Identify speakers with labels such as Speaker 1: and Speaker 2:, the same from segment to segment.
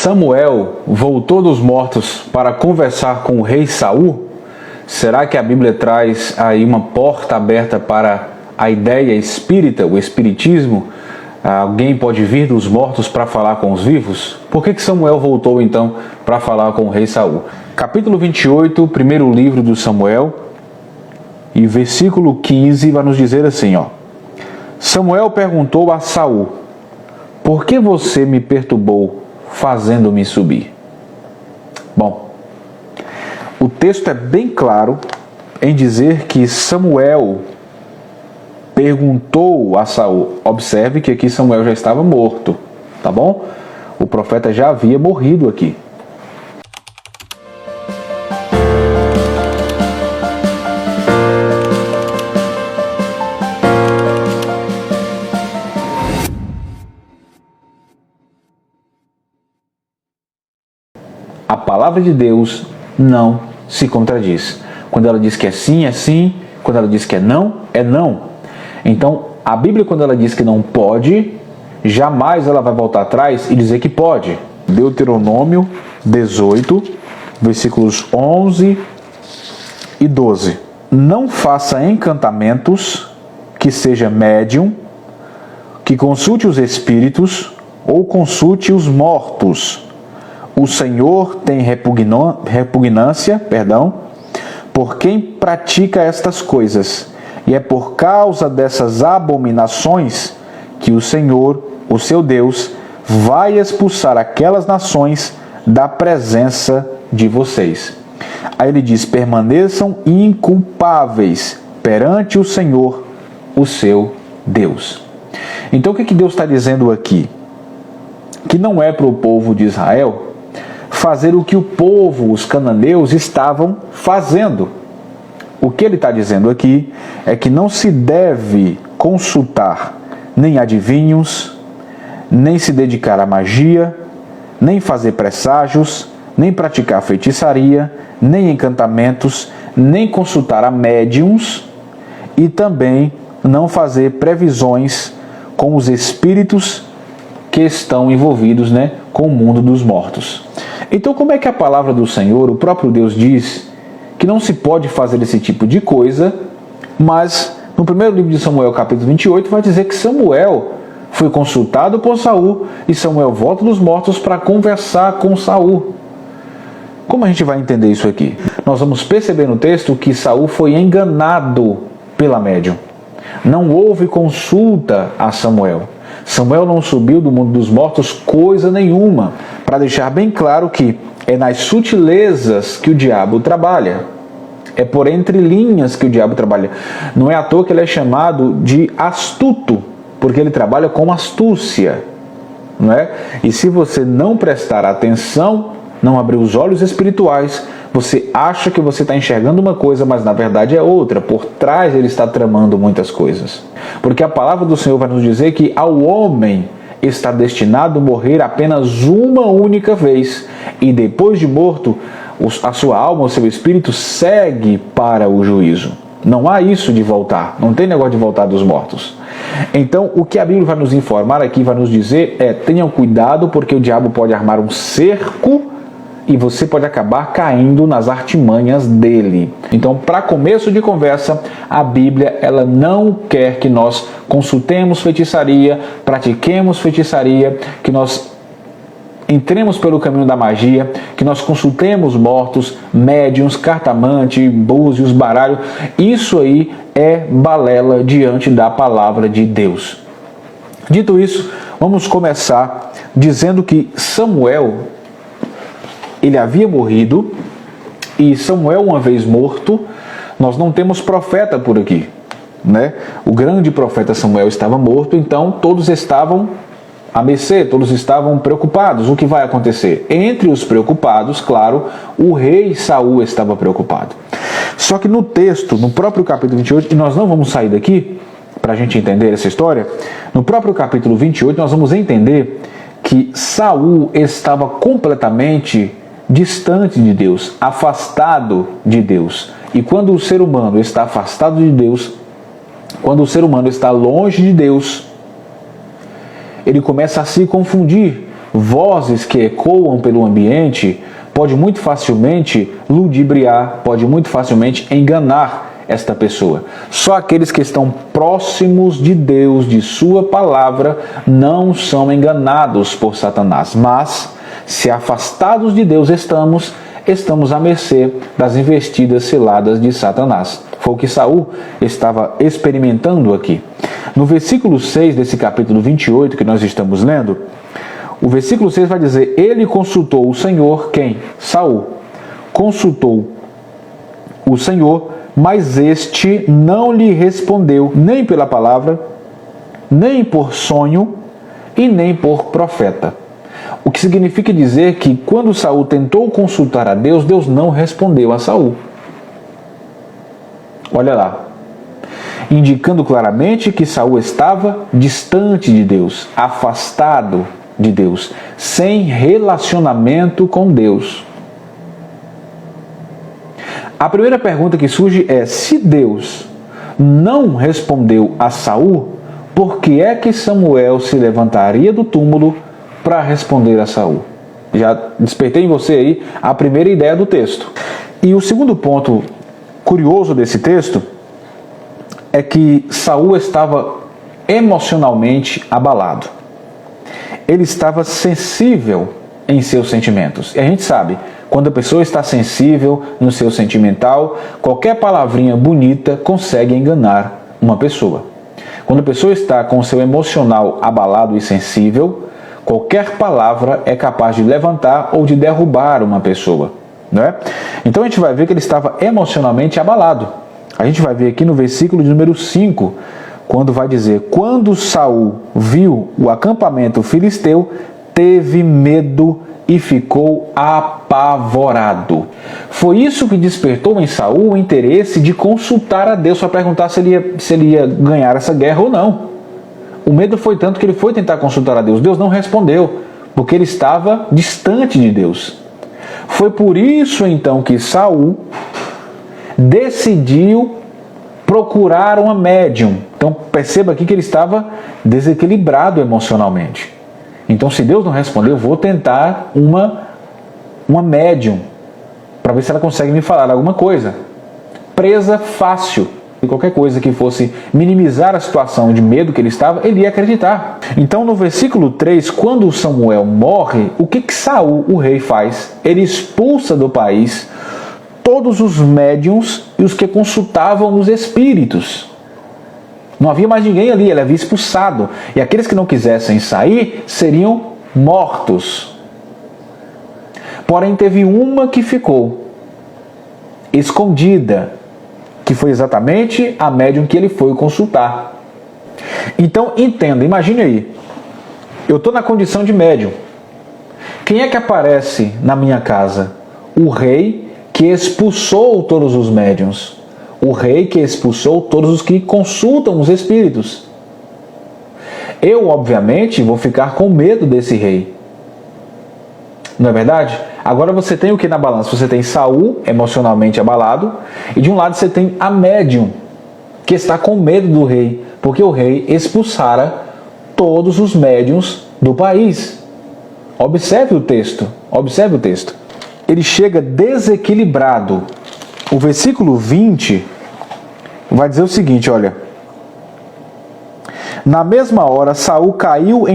Speaker 1: Samuel voltou dos mortos para conversar com o rei Saul? Será que a Bíblia traz aí uma porta aberta para a ideia espírita, o espiritismo? Alguém pode vir dos mortos para falar com os vivos? Por que Samuel voltou então para falar com o rei Saul? Capítulo 28, primeiro livro do Samuel, e versículo 15 vai nos dizer assim, Samuel perguntou a Saul: por que você me perturbou fazendo-me subir? Bom, o texto é bem claro em dizer que Samuel perguntou a Saul. Observe que aqui Samuel já estava morto, tá bom? O profeta já havia morrido aqui. A palavra de Deus não se contradiz. Quando ela diz que é sim, é sim. Quando ela diz que é não, é não. Então, a Bíblia, quando ela diz que não pode, jamais ela vai voltar atrás e dizer que pode. Deuteronômio 18, versículos 11 e 12. Não faça encantamentos, que seja médium, que consulte os espíritos ou consulte os mortos. O Senhor tem repugnância, por quem pratica estas coisas. E é por causa dessas abominações que o Senhor, o seu Deus, vai expulsar aquelas nações da presença de vocês. Aí ele diz: permaneçam inculpáveis perante o Senhor, o seu Deus. Então o que Deus está dizendo aqui? Que não é para o povo de Israel fazer o que o povo, os cananeus, estavam fazendo. O que ele está dizendo aqui é que não se deve consultar nem adivinhos, nem se dedicar à magia, nem fazer presságios, nem praticar feitiçaria, nem encantamentos, nem consultar a médiuns e também não fazer previsões com os espíritos que estão envolvidos, com o mundo dos mortos. Então, como é que a palavra do Senhor, o próprio Deus, diz que não se pode fazer esse tipo de coisa, mas no primeiro livro de Samuel, capítulo 28, vai dizer que Samuel foi consultado por Saul e Samuel volta dos mortos para conversar com Saul? Como a gente vai entender isso aqui? Nós vamos perceber no texto que Saul foi enganado pela médium. Não houve consulta a Samuel. Samuel não subiu do mundo dos mortos coisa nenhuma, para deixar bem claro que é nas sutilezas que o diabo trabalha. É por entre linhas que o diabo trabalha. Não é à toa que ele é chamado de astuto, porque ele trabalha com astúcia, não é? E se você não prestar atenção, não abrir os olhos espirituais, você acha que você está enxergando uma coisa, mas na verdade é outra. Por trás ele está tramando muitas coisas. Porque a palavra do Senhor vai nos dizer que ao homem está destinado a morrer apenas uma única vez. E depois de morto, a sua alma, o seu espírito segue para o juízo. Não há isso de voltar. Não tem negócio de voltar dos mortos. Então, o que a Bíblia vai nos informar aqui, vai nos dizer tenham cuidado, porque o diabo pode armar um cerco e você pode acabar caindo nas artimanhas dele. Então, para começo de conversa, a Bíblia ela não quer que nós consultemos feitiçaria, pratiquemos feitiçaria, que nós entremos pelo caminho da magia, que nós consultemos mortos, médiuns, cartomante, búzios, baralho. Isso aí é balela diante da palavra de Deus. Dito isso, vamos começar dizendo que Samuel, ele havia morrido, e Samuel, uma vez morto, nós não temos profeta por aqui, O grande profeta Samuel estava morto, então todos estavam a mercê, todos estavam preocupados. O que vai acontecer? Entre os preocupados, claro, o rei Saul estava preocupado. Só que no texto, no próprio capítulo 28, e nós não vamos sair daqui para a gente entender essa história, no próprio capítulo 28 nós vamos entender que Saul estava completamente distante de Deus, afastado de Deus. E quando o ser humano está afastado de Deus, quando o ser humano está longe de Deus, ele começa a se confundir vozes que ecoam pelo ambiente, pode muito facilmente ludibriar, pode muito facilmente enganar esta pessoa. Só aqueles que estão próximos de Deus, de sua palavra, não são enganados por Satanás. Mas, se afastados de Deus estamos à mercê das investidas ciladas de Satanás. Foi o que Saul estava experimentando aqui. No versículo 6 desse capítulo 28 que nós estamos lendo, o versículo 6 vai dizer: ele consultou o Senhor, quem? Saul. Consultou o Senhor, mas este não lhe respondeu, nem pela palavra, nem por sonho e nem por profeta. O que significa dizer que quando Saul tentou consultar a Deus, Deus não respondeu a Saul. Olha lá, indicando claramente que Saul estava distante de Deus, afastado de Deus, sem relacionamento com Deus. A primeira pergunta que surge é: se Deus não respondeu a Saul, por que é que Samuel se levantaria do túmulo para responder a Saul? Já despertei em você aí a primeira ideia do texto. E o segundo ponto curioso desse texto é que Saul estava emocionalmente abalado. Ele estava sensível em seus sentimentos. E a gente sabe, quando a pessoa está sensível no seu sentimental, qualquer palavrinha bonita consegue enganar uma pessoa. Quando a pessoa está com o seu emocional abalado e sensível, qualquer palavra é capaz de levantar ou de derrubar uma pessoa, não é? Então a gente vai ver que ele estava emocionalmente abalado. A gente vai ver aqui no versículo de número 5, quando vai dizer: quando Saul viu o acampamento filisteu, teve medo e ficou apavorado. Foi isso que despertou em Saul o interesse de consultar a Deus para perguntar se ele ia ganhar essa guerra ou não. O medo foi tanto que ele foi tentar consultar a Deus. Deus não respondeu, porque ele estava distante de Deus. Foi por isso então que Saul decidiu procurar uma médium. Então perceba aqui que ele estava desequilibrado emocionalmente. Então, se Deus não respondeu, eu vou tentar uma médium para ver se ela consegue me falar alguma coisa. Presa fácil. E qualquer coisa que fosse minimizar a situação de medo que ele estava, ele ia acreditar. Então, no versículo 3, quando Samuel morre, o que Saul, o rei, faz? Ele expulsa do país todos os médiuns e os que consultavam os espíritos. Não havia mais ninguém ali, ele havia expulsado. E aqueles que não quisessem sair seriam mortos. Porém, teve uma que ficou escondida, que foi exatamente a médium que ele foi consultar. Então, entenda, imagine aí, eu estou na condição de médium. Quem é que aparece na minha casa? O rei que expulsou todos os médiuns. O rei que expulsou todos os que consultam os espíritos. Eu, obviamente, vou ficar com medo desse rei. Não é verdade? Agora você tem o que na balança? Você tem Saul, emocionalmente abalado, e de um lado você tem a médium, que está com medo do rei, porque o rei expulsara todos os médiuns do país. Observe o texto, observe o texto. Ele chega desequilibrado. O versículo 20 vai dizer o seguinte, olha: na mesma hora, Saul caiu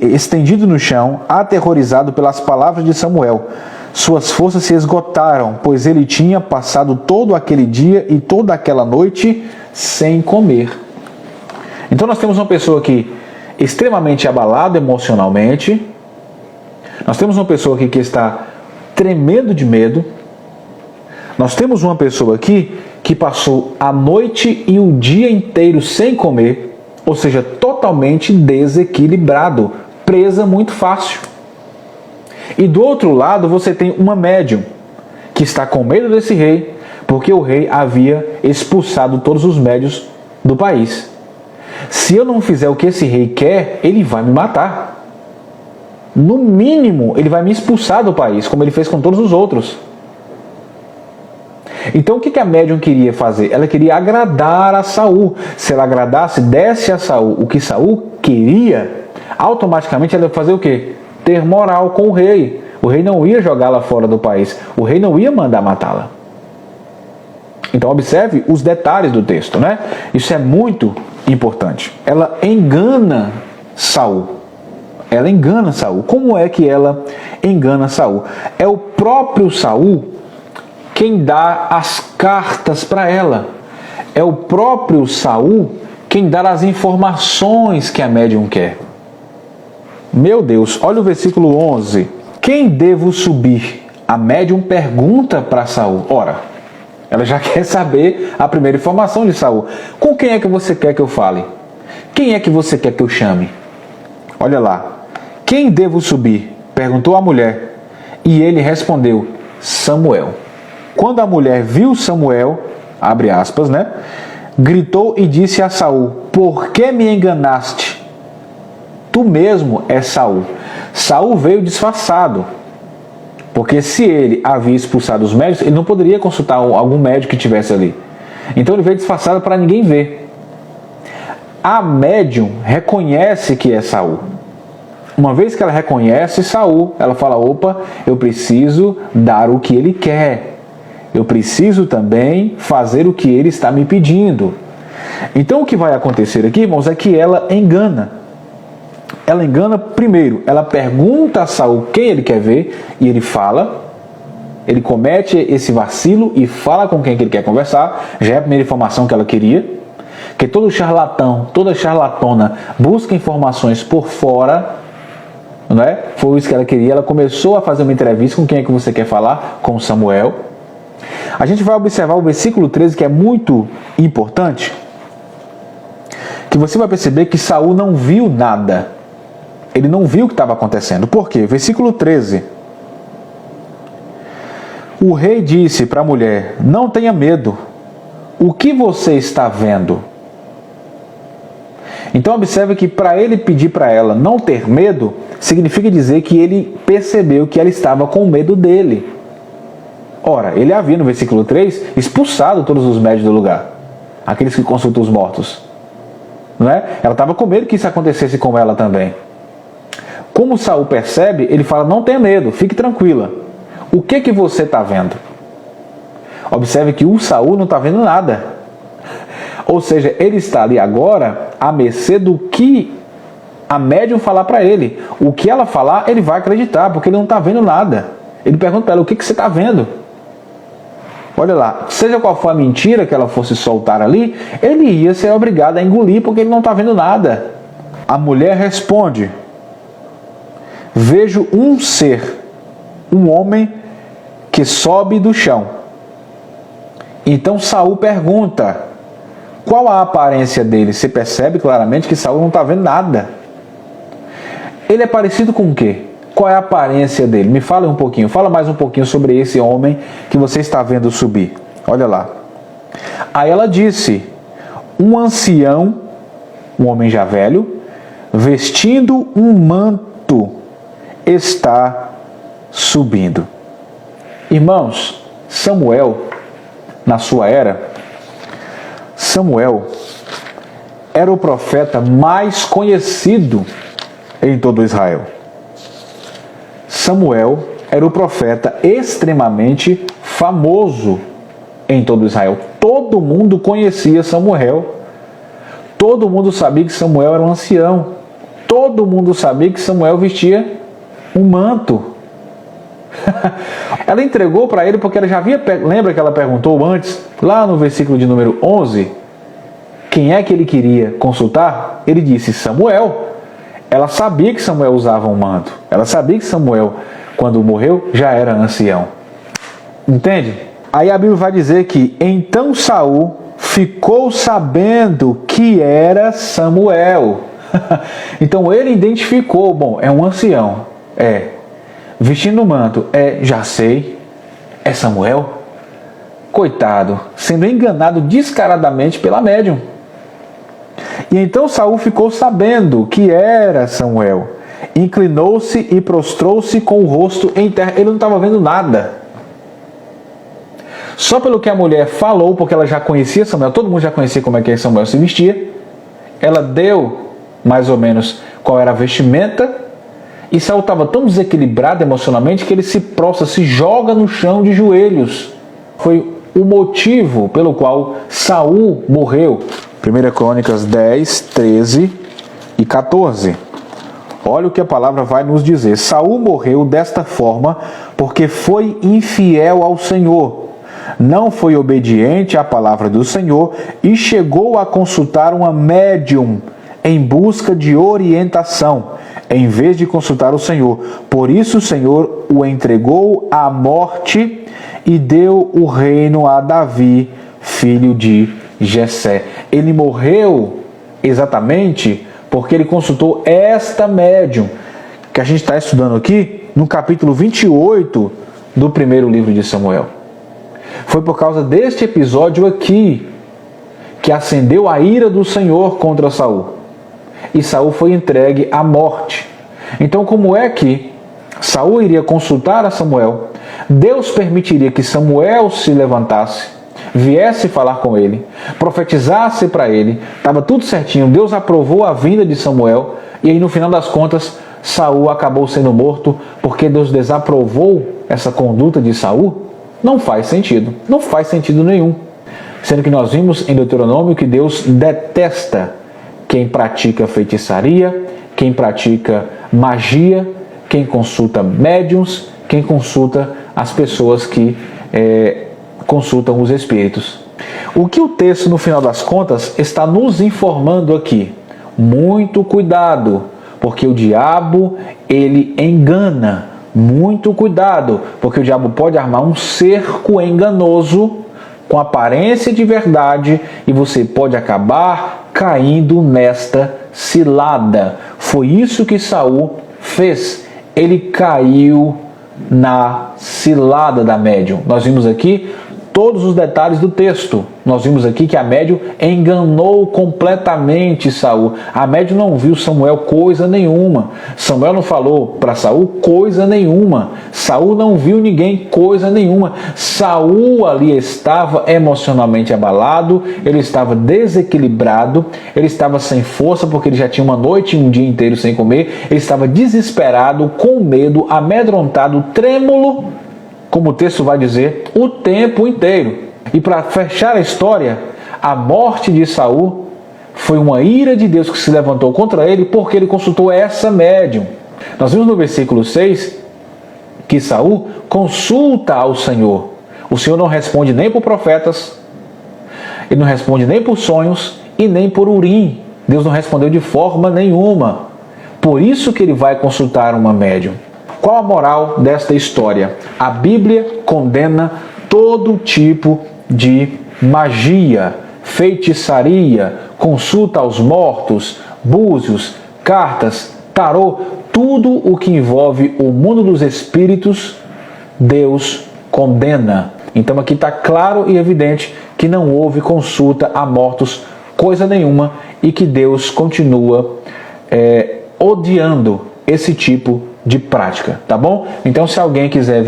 Speaker 1: estendido no chão, aterrorizado pelas palavras de Samuel. Suas forças se esgotaram, pois ele tinha passado todo aquele dia e toda aquela noite sem comer. Então nós temos uma pessoa aqui extremamente abalada emocionalmente. Nós temos uma pessoa aqui que está tremendo de medo. Nós temos uma pessoa aqui que passou a noite e o dia inteiro sem comer, ou seja, totalmente desequilibrado, presa muito fácil. E do outro lado você tem uma médium que está com medo desse rei, porque o rei havia expulsado todos os médiuns do país. Se eu não fizer o que esse rei quer, ele vai me matar. No mínimo, ele vai me expulsar do país, como ele fez com todos os outros. Então o que a médium queria fazer? Ela queria agradar a Saul. Se ela agradasse, desse a Saul o que Saul queria, automaticamente ela ia fazer o quê? ter moral com o rei. O rei não ia jogá-la fora do país. O rei não ia mandar matá-la. Então observe os detalhes do texto, né? Isso é muito importante. Ela engana Saul. Ela engana Saul. Como é que ela engana Saul? É o próprio Saul quem dá as cartas para ela. É o próprio Saul quem dá as informações que a médium quer. Meu Deus, olha o versículo 11. Quem devo subir? A médium pergunta para Saul. Ora, ela já quer saber a primeira informação de Saul. Com quem é que você quer que eu fale? Quem é que você quer que eu chame? Olha lá. Quem devo subir? Perguntou a mulher. E ele respondeu, Samuel. Quando a mulher viu Samuel, abre aspas, né? Gritou e disse a Saul, por que me enganaste? Tu mesmo és Saul. Saul veio disfarçado. Porque se ele havia expulsado os médicos, ele não poderia consultar algum médico que estivesse ali. Então ele veio disfarçado para ninguém ver. A médium reconhece que é Saul. Uma vez que ela reconhece Saul, ela fala, opa, eu preciso dar o que ele quer. Eu preciso também fazer o que ele está me pedindo. Então o que vai acontecer aqui, irmãos, é que ela engana. Ela engana primeiro, ela pergunta a Saul quem ele quer ver e ele fala, ele comete esse vacilo e fala com quem que ele quer conversar, já é a primeira informação que ela queria, que todo charlatão, toda charlatona busca informações por fora, não é? Foi isso que ela queria, ela começou a fazer uma entrevista com quem é que você quer falar, com Samuel. A gente vai observar o versículo 13 que é muito importante, que você vai perceber que Saul não viu nada. Ele não viu o que estava acontecendo. Por quê? Versículo 13. O rei disse para a mulher, não tenha medo. O que você está vendo? Então observe que para ele pedir para ela não ter medo, significa dizer que ele percebeu que ela estava com medo dele. Ora, ele havia no versículo 3 expulsado todos os médios do lugar. Aqueles que consultam os mortos. Não é? Ela estava com medo que isso acontecesse com ela também. Como Saul percebe, ele fala, não tenha medo, fique tranquila. O que você está vendo? Observe que o Saul não está vendo nada. Ou seja, ele está ali agora à mercê do que a médium falar para ele. O que ela falar, ele vai acreditar, porque ele não está vendo nada. Ele pergunta para ela, o que você está vendo? Olha lá, seja qual for a mentira que ela fosse soltar ali, ele ia ser obrigado a engolir, porque ele não está vendo nada. A mulher responde, vejo um ser, um homem que sobe do chão. Então Saul pergunta, qual a aparência dele? Você percebe claramente que Saul não está vendo nada. Ele é parecido com o quê? Qual é a aparência dele? Me fala um pouquinho, fala mais um pouquinho sobre esse homem que você está vendo subir. Olha lá. Aí ela disse, um ancião, um homem já velho, vestindo um manto, está subindo. Irmãos, Samuel, na sua era, Samuel era o profeta mais conhecido em todo Israel. Samuel era o profeta extremamente famoso em todo Israel. Todo mundo conhecia Samuel. Todo mundo sabia que Samuel era um ancião. Todo mundo sabia que Samuel vestia um manto. Ela entregou para ele porque ela já havia... Lembra que ela perguntou antes, lá no versículo de número 11, quem é que ele queria consultar? Ele disse Samuel. Ela sabia que Samuel usava um manto. Ela sabia que Samuel, quando morreu, já era ancião. Entende? Aí a Bíblia vai dizer que então Saul ficou sabendo que era Samuel. Então ele identificou, bom, é um ancião. Vestindo um manto, já sei, é Samuel. Coitado, sendo enganado descaradamente pela médium. E então Saul ficou sabendo que era Samuel. Inclinou-se e prostrou-se com o rosto em terra. Ele não estava vendo nada. Só pelo que a mulher falou, porque ela já conhecia Samuel, todo mundo já conhecia como é que Samuel se vestia. Ela deu mais ou menos qual era a vestimenta E Saul estava tão desequilibrado emocionalmente que ele se prostra, se joga no chão de joelhos. Foi o motivo pelo qual Saul morreu. 1 Crônicas 10, 13 e 14. Olha o que a palavra vai nos dizer. Saul morreu desta forma porque foi infiel ao Senhor. Não foi obediente à palavra do Senhor e chegou a consultar uma médium em busca de orientação, em vez de consultar o Senhor. Por isso o Senhor o entregou à morte e deu o reino a Davi, filho de Jessé. Ele morreu exatamente porque ele consultou esta médium, que a gente está estudando aqui no capítulo 28 do primeiro livro de Samuel. Foi por causa deste episódio aqui que acendeu a ira do Senhor contra Saul. E Saul foi entregue à morte. Então, como é que Saul iria consultar a Samuel? Deus permitiria que Samuel se levantasse, viesse falar com ele, profetizasse para ele, estava tudo certinho, Deus aprovou a vinda de Samuel, e aí no final das contas, Saul acabou sendo morto porque Deus desaprovou essa conduta de Saul? Não faz sentido, não faz sentido nenhum. Sendo que nós vimos em Deuteronômio que Deus detesta quem pratica feitiçaria, quem pratica magia, quem consulta médiuns, quem consulta as pessoas que consultam os espíritos. O que o texto, no final das contas, está nos informando aqui? Muito cuidado, porque o diabo, ele engana. Muito cuidado, porque o diabo pode armar um cerco enganoso com aparência de verdade e você pode acabar caindo nesta cilada. Foi isso que Saul fez. Ele caiu na cilada da médium. Nós vimos aqui todos os detalhes do texto. Nós vimos aqui que a médium enganou completamente Saul. A médium não viu Samuel coisa nenhuma. Samuel não falou para Saul coisa nenhuma. Saul não viu ninguém coisa nenhuma. Saul ali estava emocionalmente abalado, ele estava desequilibrado, ele estava sem força porque ele já tinha uma noite e um dia inteiro sem comer, ele estava desesperado, com medo, amedrontado, trêmulo, como o texto vai dizer, o tempo inteiro. E para fechar a história, a morte de Saul foi uma ira de Deus que se levantou contra ele porque ele consultou essa médium. Nós vimos no versículo 6 que Saul consulta ao Senhor. O Senhor não responde nem por profetas, ele não responde nem por sonhos e nem por Urim. Deus não respondeu de forma nenhuma. Por isso que ele vai consultar uma médium. Qual a moral desta história? A Bíblia condena todo tipo de magia, feitiçaria, consulta aos mortos, búzios, cartas, tarô, tudo o que envolve o mundo dos espíritos, Deus condena. Então aqui está claro e evidente que não houve consulta a mortos, coisa nenhuma, e que Deus continua odiando esse tipo de prática, tá bom? Então, se alguém quiser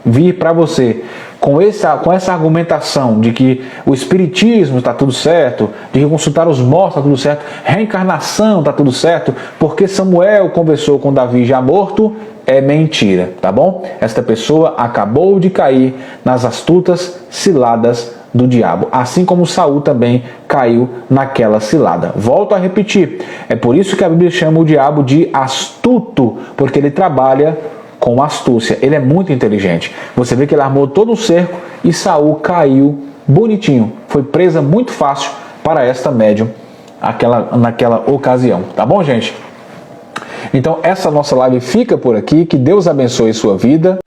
Speaker 1: vir para você com essa argumentação de que o espiritismo está tudo certo, de que consultar os mortos está tudo certo, reencarnação está tudo certo, porque Samuel conversou com Davi já morto, é mentira, tá bom? Esta pessoa acabou de cair nas astutas ciladas do diabo, assim como Saul também caiu naquela cilada. Volto a repetir, é por isso que a Bíblia chama o diabo de astuto, porque ele trabalha com astúcia, ele é muito inteligente. Você vê que ele armou todo o cerco e Saul caiu bonitinho, foi presa muito fácil para esta médium naquela ocasião, tá bom, gente? Então essa nossa live fica por aqui, que Deus abençoe sua vida.